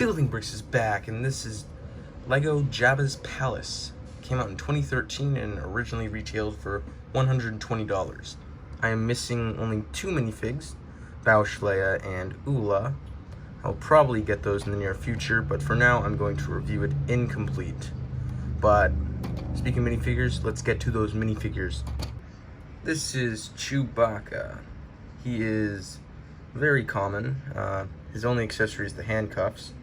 Building Bricks is back, and this is Lego Jabbas Palace. Came out in 2013 and originally retailed for $120. I am missing only two minifigs, Leia and Ula. I'll probably get those in the near future, but for now I'm going to review it incomplete. But speaking of minifigures, let's get to those minifigures. This is Chewbacca. He is very common. His only accessory is the handcuffs.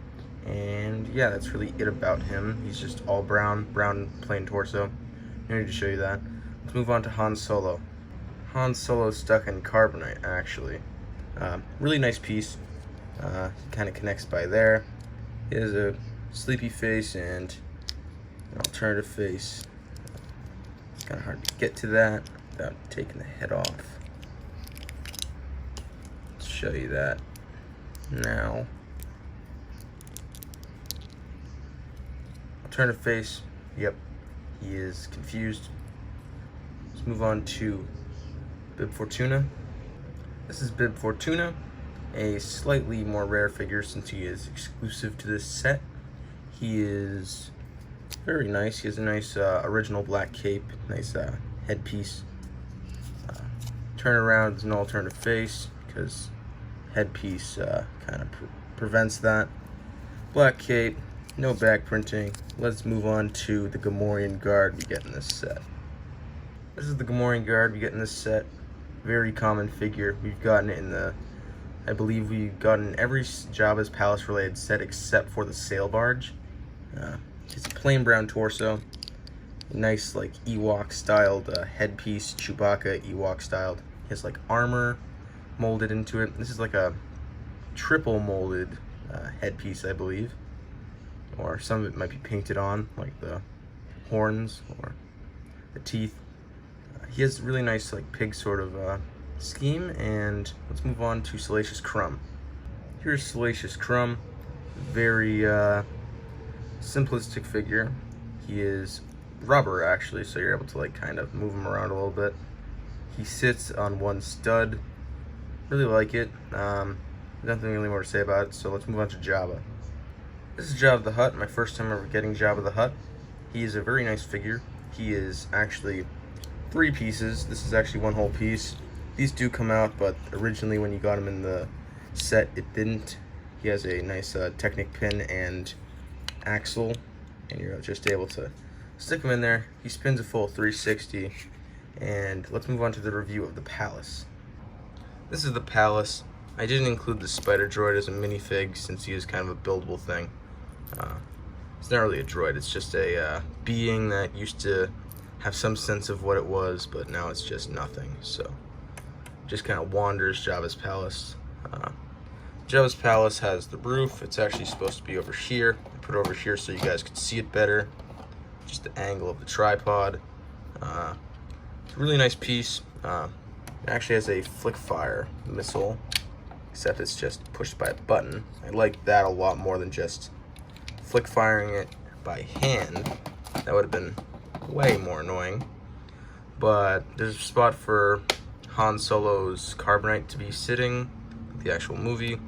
And yeah, that's really it about him. He's just all brown plain torso. No need to show you that. Let's move on to Han Solo. Han Solo stuck in carbonite, actually. Really nice piece. Kind of connects by there. He has a sleepy face and an alternative face. It's kind of hard to get to that without taking the head off. Let's show you that now. Alternative face, yep, he is confused. Let's move on to Bib Fortuna. This is Bib Fortuna, a slightly more rare figure since he is exclusive to this set. He is very nice. He has a nice original black cape, nice headpiece. Turn around is an alternative face because headpiece kind of prevents that. Black cape, no back printing. Let's move on to the Gamorrean Guard we get in this set. This is the Gamorrean Guard we get in this set. Very common figure. We've gotten it in the, I believe we've gotten every Jabba's Palace related set except for the sail barge. It's a plain brown torso. Nice like Ewok styled headpiece, Chewbacca Ewok styled. He has like armor molded into it. This is like a triple molded headpiece, I believe. Or some of it might be painted on, like the horns or the teeth. He has really nice like pig sort of scheme. And let's move on to Salacious Crumb. Here's Salacious Crumb. Very simplistic figure. He is rubber actually, so you're able to like kind of move him around a little bit. He sits on one stud. Really like it. Nothing really more to say about it, so let's move on to Jabba. This is Jabba the Hutt, my first time ever getting Jabba the Hutt. He is a very nice figure. He is actually 3 pieces. This is actually one whole piece. These do come out, but originally when you got him in the set, it didn't. He has a nice Technic pin and axle, and you're just able to stick him in there. He spins a full 360, and let's move on to the review of the Palace. This is the Palace. I didn't include the Spider Droid as a minifig since he is kind of a buildable thing. It's not really a droid, it's just a being that used to have some sense of what it was, but now it's just nothing. So, just kind of wanders Jabba's Palace. Jabba's Palace has the roof. It's actually supposed to be over here. I put it over here so you guys could see it better. Just the angle of the tripod. It's a really nice piece. It actually has a flick fire missile, except it's just pushed by a button. I like that a lot more than just flick firing it by hand. That would have been way more annoying. But there's a spot for Han Solo's carbonite to be sitting, the actual movie.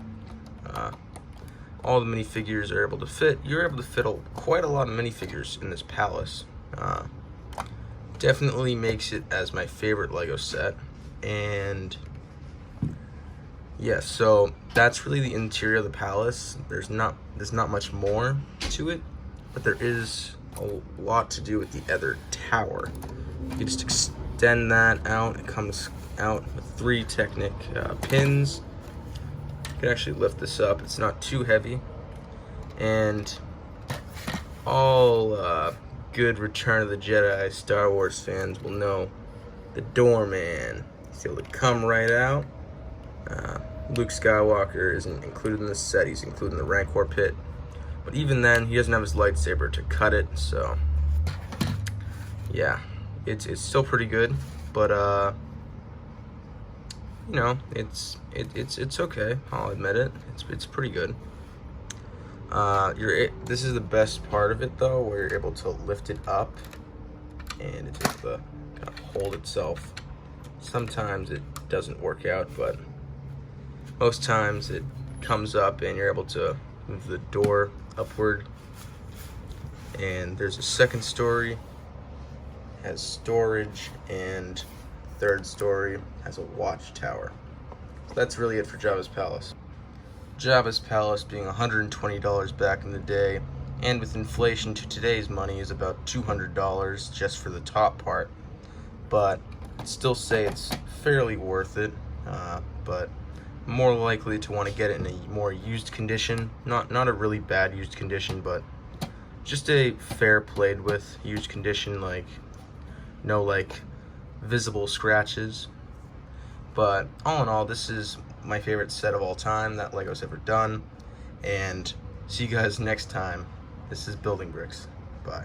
All the minifigures are able to fit. You're able to fit quite a lot of minifigures in this Palace. Definitely makes it as my favorite Lego set. And yeah, so that's really the interior of the Palace. There's not much more to it, but there is a lot to do with the other tower. You just extend that out. It comes out with 3 Technic pins. You can actually lift this up. It's not too heavy. And all good Return of the Jedi Star Wars fans will know the doorman. He's able to come right out. Luke Skywalker isn't included in this set. He's included in the Rancor pit. But even then, he doesn't have his lightsaber to cut it. So, yeah, it's still pretty good. But you know, it's okay. I'll admit it. It's pretty good. This is the best part of it though, where you're able to lift it up, and it's able to kind of hold itself. Sometimes it doesn't work out, but most times it comes up and you're able to Move the door upward, and there's a second story, has storage, and third story has a watchtower. So that's really it for Jabbas Palace. Jabbas Palace being $120 back in the day, and with inflation to today's money is about $200 just for the top part. But I'd still say it's fairly worth it, but more likely to want to get it in a more used condition. Not a really bad used condition, but just a fair played with used condition, like no like visible scratches. But all in all, this is my favorite set of all time that Lego's ever done, and see you guys next time. This is Building Bricks. Bye.